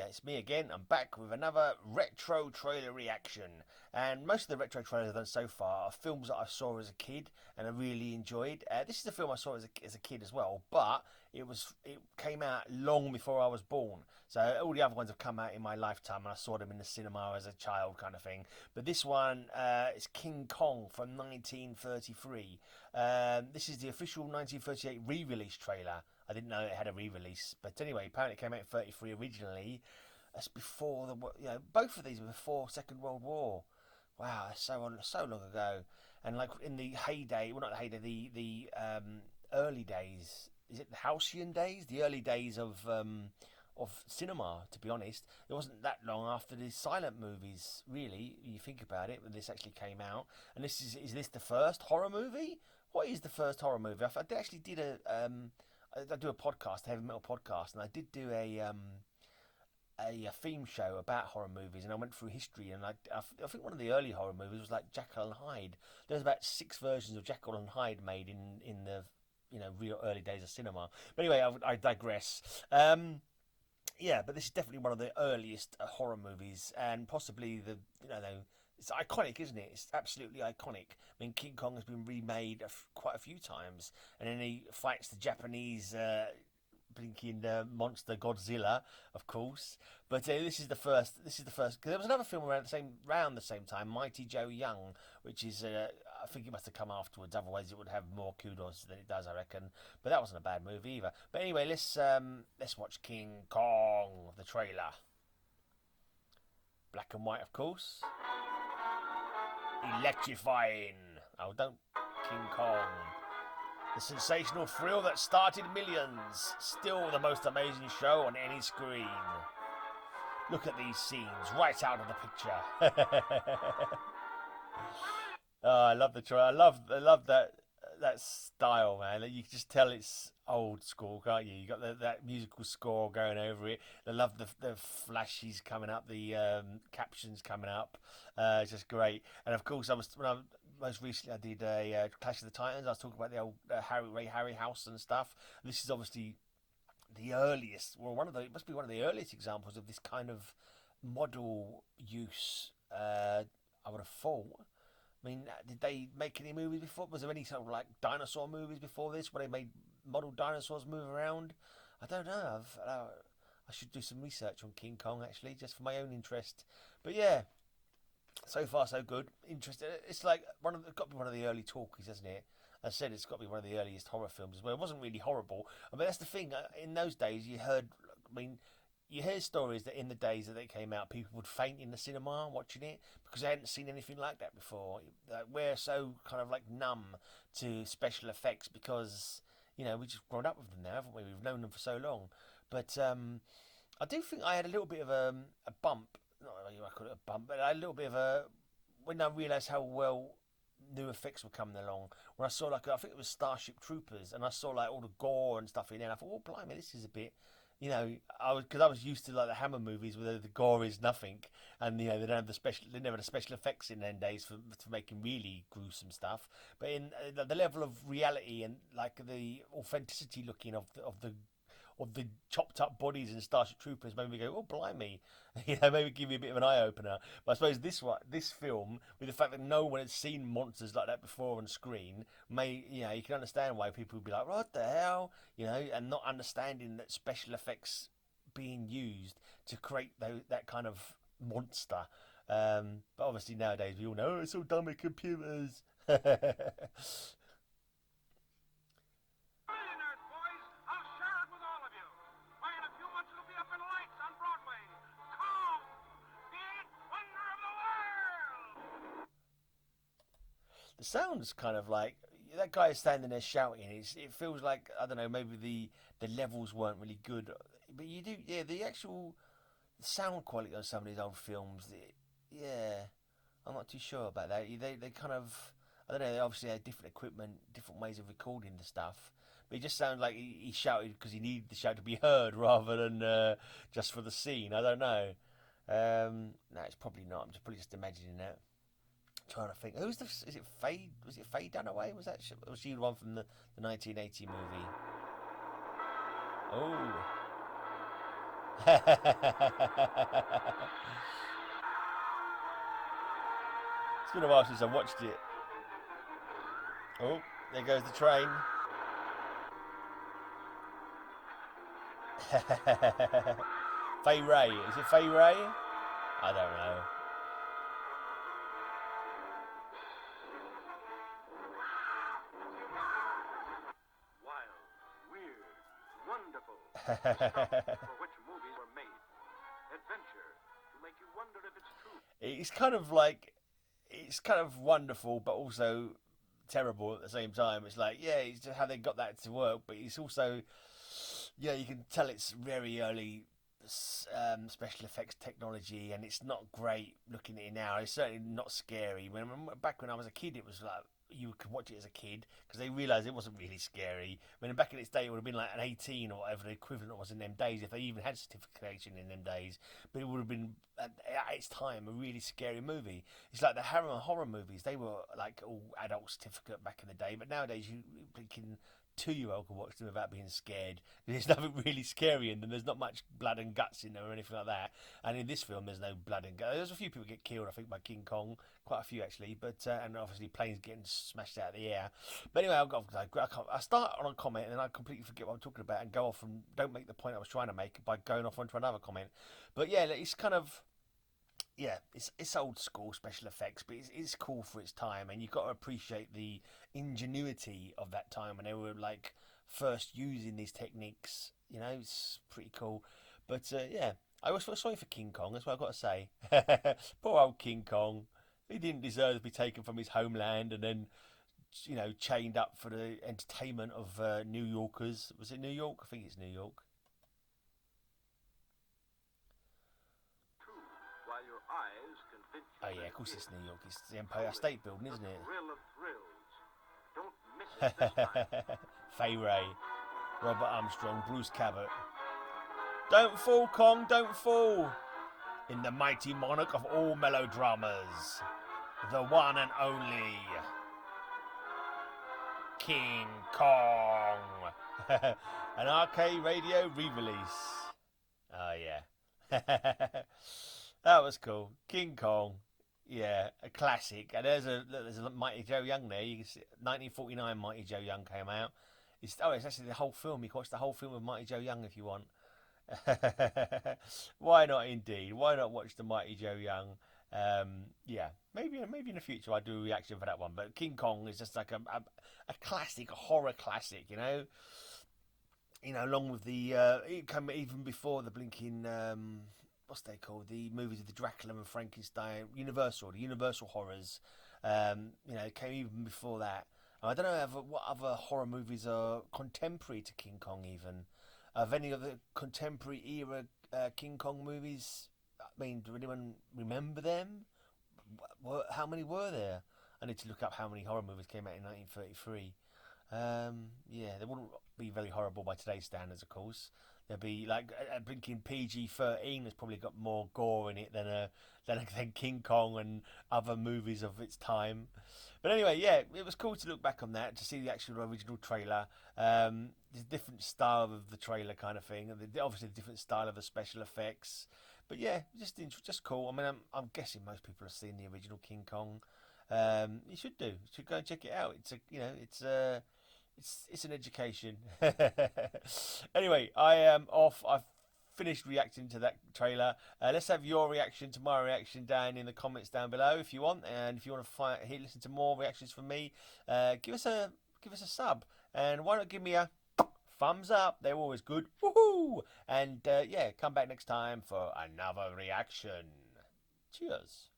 It's me again. I'm back with another retro trailer reaction. And most of the retro trailers I've done so far are films that I saw as a kid and I really enjoyed. This is a film I saw as a kid as well, but it came out long before I was born. So all the other ones have come out in my lifetime, and I saw them in the cinema as a child, kind of thing. But this one is King Kong from 1933. This is the official 1938 re-release trailer. I didn't know it had a re-release, but anyway, apparently it came out in '33 originally. That's before both of these were before Second World War. Wow, that's so long ago. And like in the heyday, well, not the heyday, the early days. Is it the halcyon days? The early days of cinema. To be honest, it wasn't that long after the silent movies. Really, you think about it, when this actually came out. And is this the first horror movie? What is the first horror movie? I actually did I do a podcast, a heavy metal podcast, and I did do a theme show about horror movies, and I went through history, and I think one of the early horror movies was like Jekyll and Hyde. There's about 6 versions of Jekyll and Hyde made in the real early days of cinema. But anyway, I digress. Yeah, but this is definitely one of the earliest horror movies, and possibly it's iconic, isn't it? It's absolutely iconic. I mean, King Kong has been remade quite a few times, and then he fights the Japanese blinking monster Godzilla, of course. But this is the first. This is the first. Cause there was another film around the same time, Mighty Joe Young, which is I think it must have come afterwards. Otherwise, it would have more kudos than it does, I reckon. But that wasn't a bad movie either. But anyway, let's watch King Kong, the trailer. Black and white, of course. Electrifying. Oh, don't King Kong. The sensational thrill that started millions. Still the most amazing show on any screen. Look at these scenes right out of the picture. Oh, I love the trailer. I love that style, man. You can just tell it's old school, can't you? You got that musical score going over it. I love the flashes coming up, the captions coming up. It's just great. And of course, most recently I did a Clash of the Titans. I was talking about the old Ray Harryhausen and stuff. This is obviously the earliest, well, it must be one of the earliest examples of this kind of model use. I would have thought. I mean, did they make any movies before? Was there any sort of like dinosaur movies before this, where they made model dinosaurs move around? I don't know. I should do some research on King Kong actually, just for my own interest. But yeah, so far so good. Interesting. It's like it's got to be one of the early talkies, hasn't it? I said it's got to be one of the earliest horror films as well. It wasn't really horrible. I mean, that's the thing. In those days, you heard. I mean, you hear stories that in the days that they came out, people would faint in the cinema watching it because they hadn't seen anything like that before. We're so kind of like numb to special effects because we've just grown up with them now, haven't we? We've known them for so long. But I do think I had a little bit of a bump. Not really, I call it a bump, but I had a little bit of a when I realised how well new effects were coming along. When I saw I think it was Starship Troopers, and I saw like all the gore and stuff in there. And I thought, oh blimey, this is a bit. I was used to like the Hammer movies where the gore is nothing, and they don't have they never had the special effects in them days for making really gruesome stuff. But in the level of reality and like the authenticity looking of the chopped up bodies in Starship Troopers made me go, oh blimey, maybe give me a bit of an eye opener. But I suppose this film, with the fact that no one had seen monsters like that before on screen, you can understand why people would be like, what the hell, and not understanding that special effects being used to create that kind of monster. But obviously nowadays we all know, oh, it's all done with computers. Millionaires, boys! I'll share it with all of you. Why, in a few months it'll be up in lights on Broadway. Kong, the eighth wonder of the world! The sound's kind of like that guy is standing there shouting. It feels like, I don't know, maybe the levels weren't really good, but yeah, the actual sound quality on some of these old films. Yeah, I'm not too sure about that. They kind of, I don't know. They obviously had different equipment, different ways of recording the stuff, but it just sounds like he shouted because he needed the shout to be heard rather than just for the scene. I don't know. No, it's probably not. Probably just imagining that. Trying to think. Who's the? Is it Faye? Was it Faye Dunaway? Was she the one from the 1980 movie? Oh, It's been a while since I watched it. Oh, there goes the train. Fay Ray. Is it Fay Ray? I don't know. Wild, weird, wonderful. For which movies were made. Adventure, to make you wonder if it's true. It's kind of wonderful, but also terrible at the same time. It's like, yeah, it's just how they got that to work, but it's also, yeah, you can tell it's very early special effects technology, and it's not great looking at it now. It's certainly not scary. Back when I was a kid, it was like you could watch it as a kid because they realised it wasn't really scary. Back in its day, it would have been like an 18 or whatever the equivalent was in them days, if they even had certification in them days. But it would have been at its time a really scary movie. It's like the horror movies; they were like all adult certificate back in the day. But nowadays, you can 2-year-old can watch them without being scared. There's nothing really scary in them. There's not much blood and guts in them or anything like that. And in this film, there's no blood and guts. There's a few people get killed, I think, by King Kong. Quite a few actually, but and obviously planes getting smashed out of the air. But anyway, I start on a comment and then I completely forget what I'm talking about and go off and don't make the point I was trying to make by going off onto another comment. But yeah, it's kind of, yeah, it's old school special effects, but it's cool for its time, and you've got to appreciate the ingenuity of that time when they were like first using these techniques. You know, it's pretty cool. But yeah, I was sorry for King Kong. That's what I've got to say. Poor old King Kong. He didn't deserve to be taken from his homeland and then, chained up for the entertainment of New Yorkers. Was it New York? I think it's New York. True, while your eyes convince you Oh yeah, that of course it it's is. New York. It's the Empire State Building, isn't it? Thrill of thrills. Don't miss it this time. Fay Ray, Robert Armstrong, Bruce Cabot. Don't fall, Kong, don't fall! In the mighty monarch of all melodramas, the one and only King Kong. An arcade radio re-release. Oh yeah. That was cool. King Kong. Yeah, a classic. And there's a Mighty Joe Young there. You can see 1949 Mighty Joe Young came out. It's actually the whole film. You can watch the whole film of Mighty Joe Young if you want. Why not indeed? Why not watch the Mighty Joe Young? Yeah, maybe in the future I'll do a reaction for that one. But King Kong is just like a classic, a horror classic, along with the it came even before the blinking what's they called, the movies of the Dracula and Frankenstein, the Universal horrors. It came even before that. I don't know what other horror movies are contemporary to King Kong even. Of any of the contemporary era King Kong movies, I mean, do anyone remember them? How many were there? I need to look up how many horror movies came out in 1933. Yeah, they wouldn't be very horrible by today's standards, of course. There'd be like a blinking PG-13 that's probably got more gore in it than King Kong and other movies of its time. But anyway, yeah, it was cool to look back on that, to see the actual original trailer. The different style of the trailer kind of thing, and obviously the different style of the special effects. But yeah, just cool. I mean, I'm guessing most people have seen the original King Kong. You should do. You should go and check it out. It's an education. Anyway, I am off. I've finished reacting to that trailer. Let's have your reaction to my reaction down in the comments down below if you want. And if you want to listen to more reactions from me, give us a sub. And why not give me a thumbs up? They're always good. Woohoo! And yeah, come back next time for another reaction. Cheers.